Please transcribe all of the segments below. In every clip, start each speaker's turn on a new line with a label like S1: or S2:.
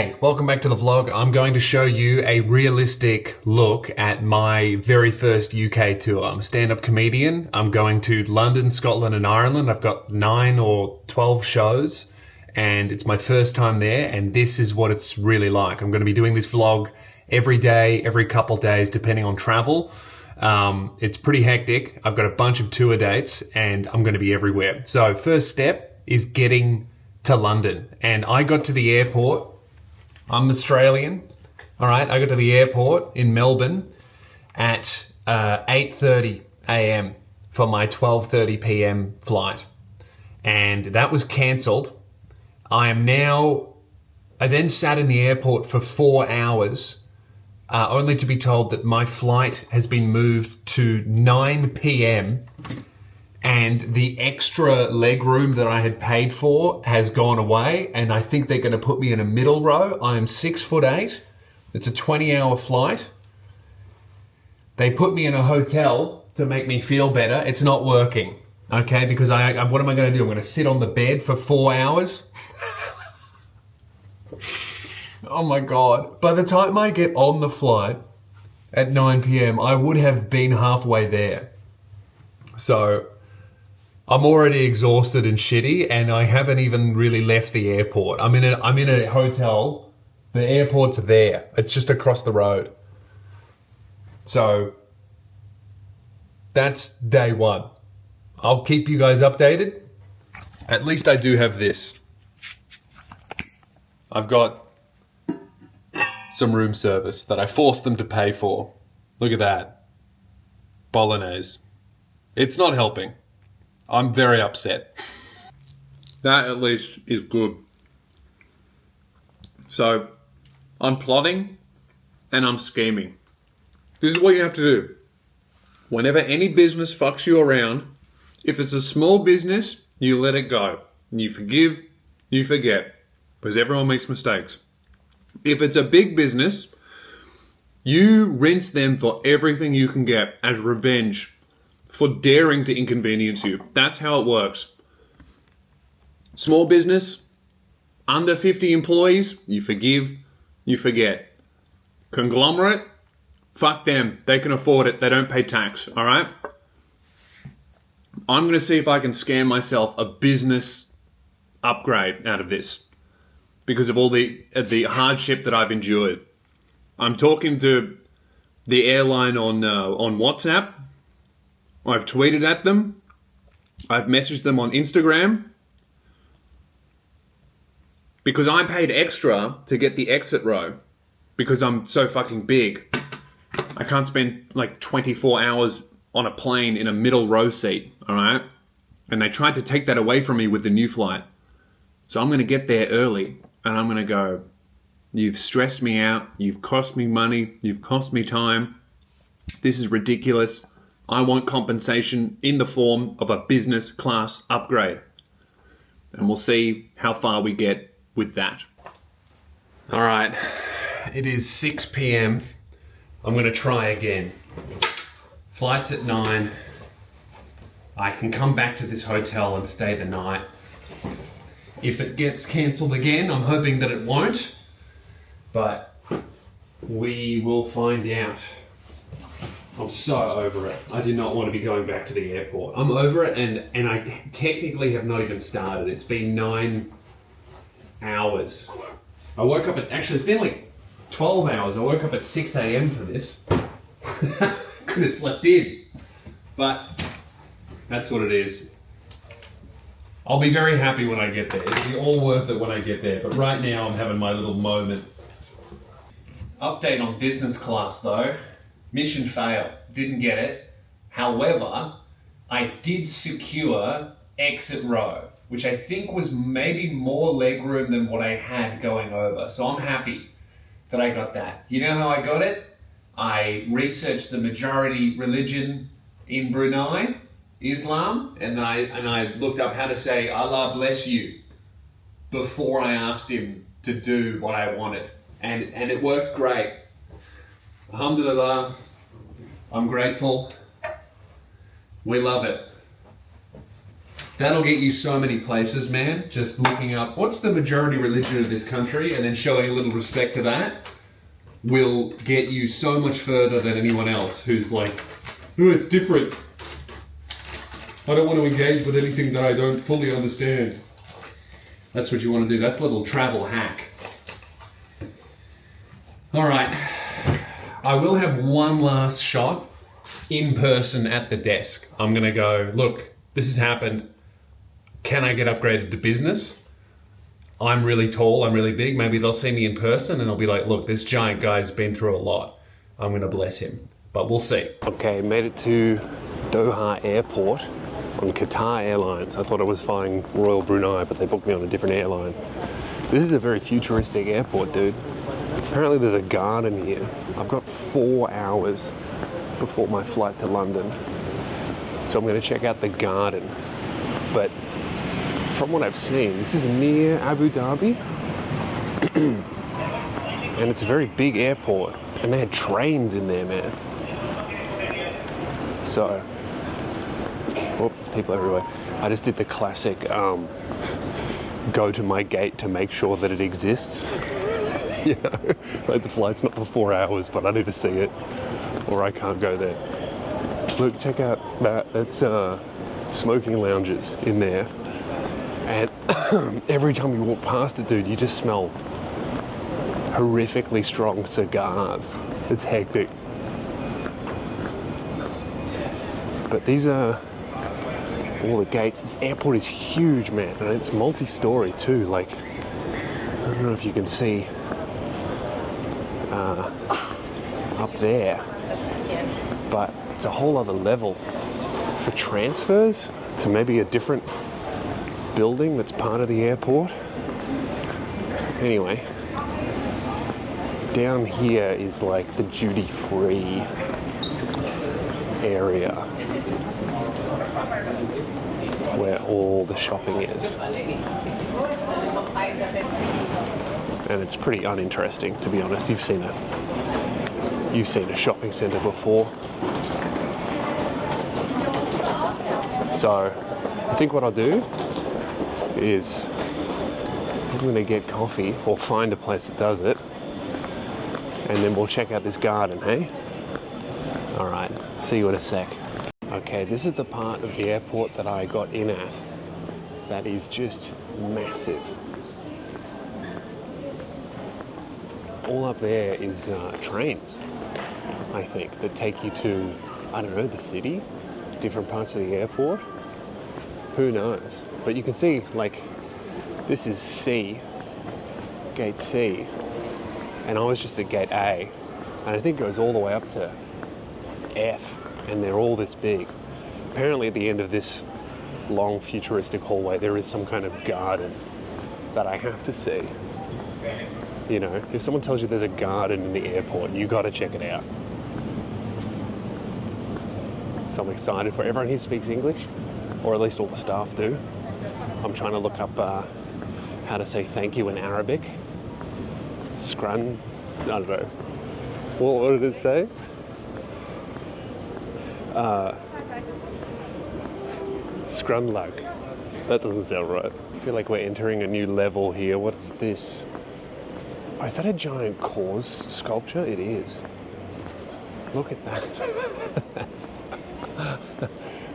S1: Hey, welcome back to the vlog. I'm going to show you a realistic look at my very first UK tour. I'm a stand-up comedian. I'm going to London, Scotland and Ireland. I've got 9 or 12 shows and it's my first time there, and this is what it's really like. I'm going to be doing this vlog every day, every couple days, depending on travel. It's pretty hectic. I've got a bunch of tour dates and I'm going to be everywhere. So first step is getting to London, and I got to the airport. I'm Australian, all right? I got to the airport in Melbourne at 8:30 a.m. for my 12:30 p.m. flight, and that was cancelled. I then sat in the airport for 4 hours, only to be told that my flight has been moved to 9 p.m. and the extra leg room that I had paid for has gone away, and I think they're going to put me in a middle row. I am 6'8". It's a 20-hour flight. They put me in a hotel to make me feel better. It's not working, okay? Because what am I going to do? I'm going to sit on the bed for 4 hours? Oh my God. By the time I get on the flight at 9 p.m., I would have been halfway there. So I'm already exhausted and shitty, and I haven't even really left the airport. I'm in a hotel. The airport's there. It's just across the road. So that's day one. I'll keep you guys updated. At least I do have this. I've got some room service that I forced them to pay for. Look at that. Bolognese. It's not helping. I'm very upset. That at least is good. So, I'm plotting and I'm scheming. This is what you have to do. Whenever any business fucks you around, if it's a small business, you let it go. You forgive, you forget. Because everyone makes mistakes. If it's a big business, you rinse them for everything you can get as revenge for daring to inconvenience you. That's how it works. Small business, under 50 employees, you forgive, you forget. Conglomerate, fuck them. They can afford it. They don't pay tax, all right? I'm going to see if I can scam myself a business upgrade out of this because of all the hardship that I've endured. I'm talking to the airline on WhatsApp. I've tweeted at them. I've messaged them on Instagram. Because I paid extra to get the exit row. Because I'm so fucking big. I can't spend like 24 hours on a plane in a middle row seat, alright? And they tried to take that away from me with the new flight. So I'm going to get there early and I'm going to go, you've stressed me out, you've cost me money, you've cost me time. This is ridiculous. I want compensation in the form of a business class upgrade. And we'll see how far we get with that. All right, it is 6 p.m. I'm gonna try again. Flight's at 9. I can come back to this hotel and stay the night. If it gets cancelled again, I'm hoping that it won't, but we will find out. I'm so over it. I do not want to be going back to the airport. I'm over it, and I technically have not even started. It's been 9 hours. I woke up actually it's been like 12 hours. I woke up at 6 a.m. for this. Could have slept in. But that's what it is. I'll be very happy when I get there. It'll be all worth it when I get there. But right now I'm having my little moment. Update on business class though. Mission failed, didn't get it. However, I did secure exit row, which I think was maybe more legroom than what I had going over. So I'm happy that I got that. You know how I got it? I researched the majority religion in Brunei, Islam, and I looked up how to say Allah bless you before I asked him to do what I wanted. And it worked great. Alhamdulillah, I'm grateful. We love it. That'll get you so many places, man. Just looking up what's the majority religion of this country and then showing a little respect to that will get you so much further than anyone else who's like, oh, it's different. I don't want to engage with anything that I don't fully understand. That's what you want to do. That's a little travel hack. All right. I will have one last shot in person at the desk. I'm going to go, look, this has happened. Can I get upgraded to business? I'm really tall, I'm really big. Maybe they'll see me in person and I'll be like, look, this giant guy's been through a lot. I'm going to bless him. But we'll see. Okay, made it to Doha Airport on Qatar Airlines. I thought I was flying Royal Brunei, but they booked me on a different airline. This is a very futuristic airport, dude. Apparently there's a garden here. I've got 4 hours before my flight to London. So I'm going to check out the garden. But from what I've seen, this is near Abu Dhabi. And it's a very big airport. And they had trains in there, man. So, whoops, there's people everywhere. I just did the classic go to my gate to make sure that it exists. You know, like the flight's not for 4 hours, but I need to see it or I can't go there. Look, check out that. That's smoking lounges in there. And every time you walk past it, dude, you just smell horrifically strong cigars. It's hectic. But these are all the gates. This airport is huge, man, and it's multi-story too. Like, I don't know if you can see up there, but it's a whole other level for transfers to maybe a different building that's part of the airport. Anyway, down here is like the duty-free area where all the shopping is. And it's pretty uninteresting, to be honest. You've seen a shopping centre before. So I think what I'll do is I'm going to get coffee or find a place that does it, and then we'll check out this garden, hey? All right, see you in a sec. Okay, this is the part of the airport that I got in at that is just massive. All up there is trains, I think, that take you to, I don't know, the city, different parts of the airport. Who knows? But you can see, like, this is C, gate C, and I was just at gate A, and I think it goes all the way up to F, and they're all this big. Apparently at the end of this long futuristic hallway there is some kind of garden that I have to see. You know, if someone tells you there's a garden in the airport, you gotta check it out. So I'm excited for everyone here speaks English, or at least all the staff do. I'm trying to look up how to say thank you in Arabic. Scrun, I don't know. What did it say? Scrunlug. That doesn't sound right. I feel like we're entering a new level here. What's this? Oh, is that a giant cause sculpture? It is. Look at that.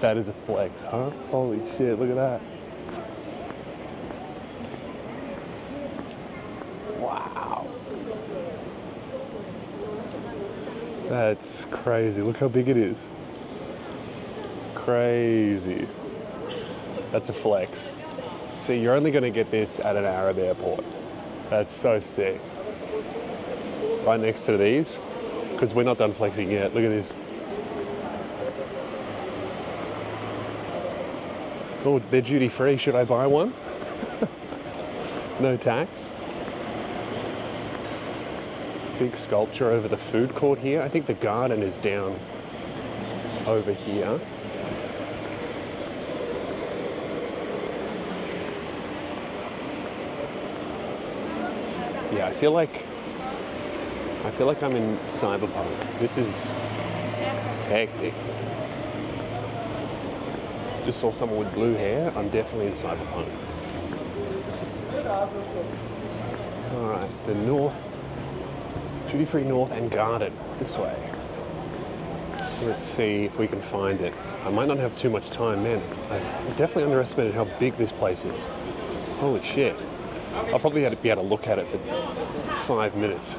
S1: That is a flex, huh? Holy shit, look at that. Wow. That's crazy. Look how big it is. Crazy. That's a flex. See, you're only going to get this at an Arab airport. That's so sick. Right next to these, because we're not done flexing yet. Look at this. Oh, they're duty free. Should I buy one? No tax. Big sculpture over the food court here. I think the garden is down over here. Yeah, I feel like I'm in Cyberpunk. This is hectic.
S2: Just saw someone with blue hair. I'm definitely in Cyberpunk. Alright, the North, Duty Free North and Garden, this way. Let's see if we can find it. I might not have too much time, man. I definitely underestimated how big this place is. Holy shit. I'll probably be able to look at it for 5 minutes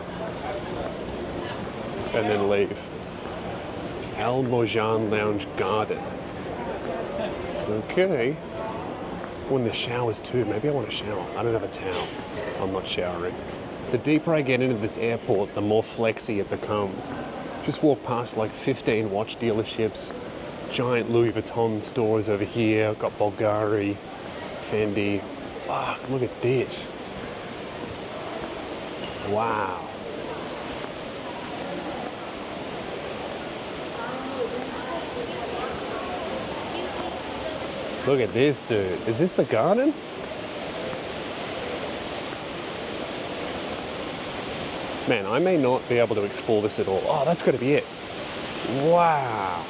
S2: and then leave. Al Mojan Lounge Garden. Okay. Oh, and the showers too. Maybe I want a shower. I don't have a towel. I'm not showering. The deeper I get into this airport, the more flexy it becomes. Just walk past like 15 watch dealerships, giant Louis Vuitton stores over here. Got Bulgari, Fendi. Fuck, look at this. Wow. Look at this, dude. Is this the garden? Man, I may not be able to explore this at all. Oh, that's got to be it. Wow.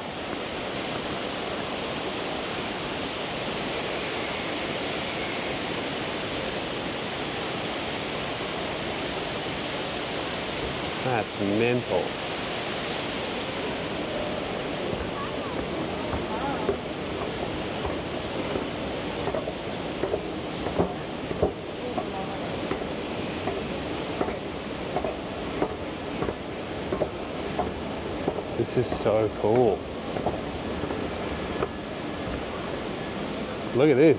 S2: That's mental. This is so cool. Look at this.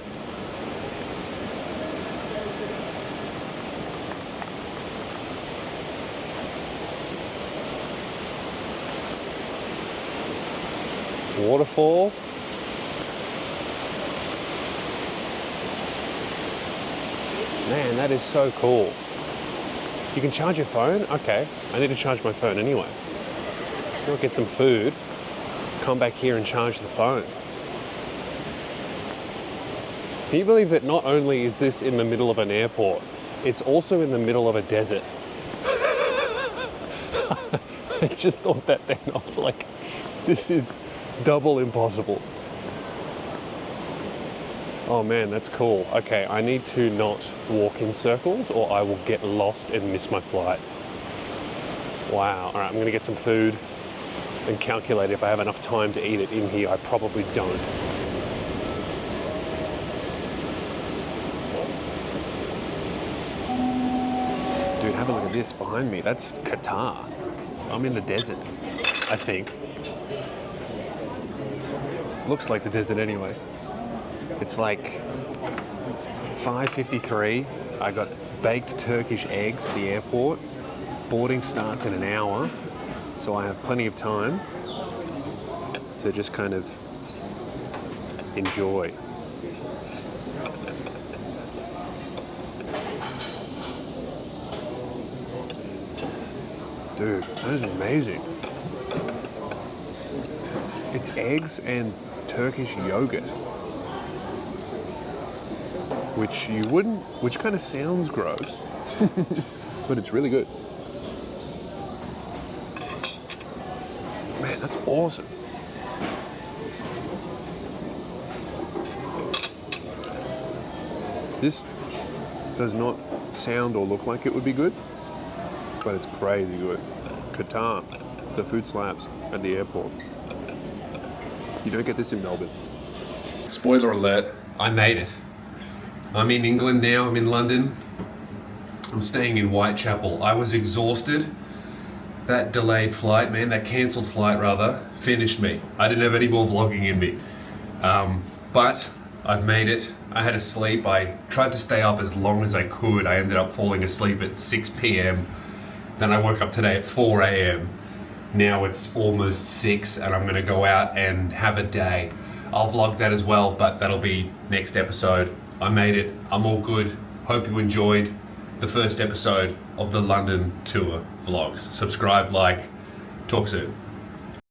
S2: Waterfall. Man, that is so cool. You can charge your phone? Okay, I need to charge my phone anyway. I'll get some food, come back here and charge the phone. Can you believe that not only is this in the middle of an airport, it's also in the middle of a desert? I just thought that then. I was like, this is double impossible. Oh man, that's cool. Okay, I need to not walk in circles or I will get lost and miss my flight. Wow, all right, I'm gonna get some food and calculate if I have enough time to eat it in here. I probably don't. Dude, have a look at this behind me. That's Qatar. I'm in the desert, I think. Looks like the desert anyway. It's like 5:53. I got baked Turkish eggs at the airport. Boarding starts in an hour. So I have plenty of time to just kind of enjoy. Dude, that is amazing. It's eggs and Turkish yogurt. Which kind of sounds gross, but it's really good. Man, that's awesome. This does not sound or look like it would be good, but it's crazy good. Qatar, the food slaps at the airport. You don't get this in Melbourne. Spoiler alert, I made it. I'm in England now, I'm in London. I'm staying in Whitechapel. I was exhausted. That delayed flight, man, that cancelled flight rather, finished me. I didn't have any more vlogging in me. But I've made it. I had to sleep. I tried to stay up as long as I could. I ended up falling asleep at 6 p.m. Then I woke up today at 4 a.m. Now it's almost 6 and I'm gonna go out and have a day. I'll vlog that as well, but that'll be next episode. I made it, I'm all good. Hope you enjoyed the first episode of the London tour vlogs. Subscribe, like, talk soon.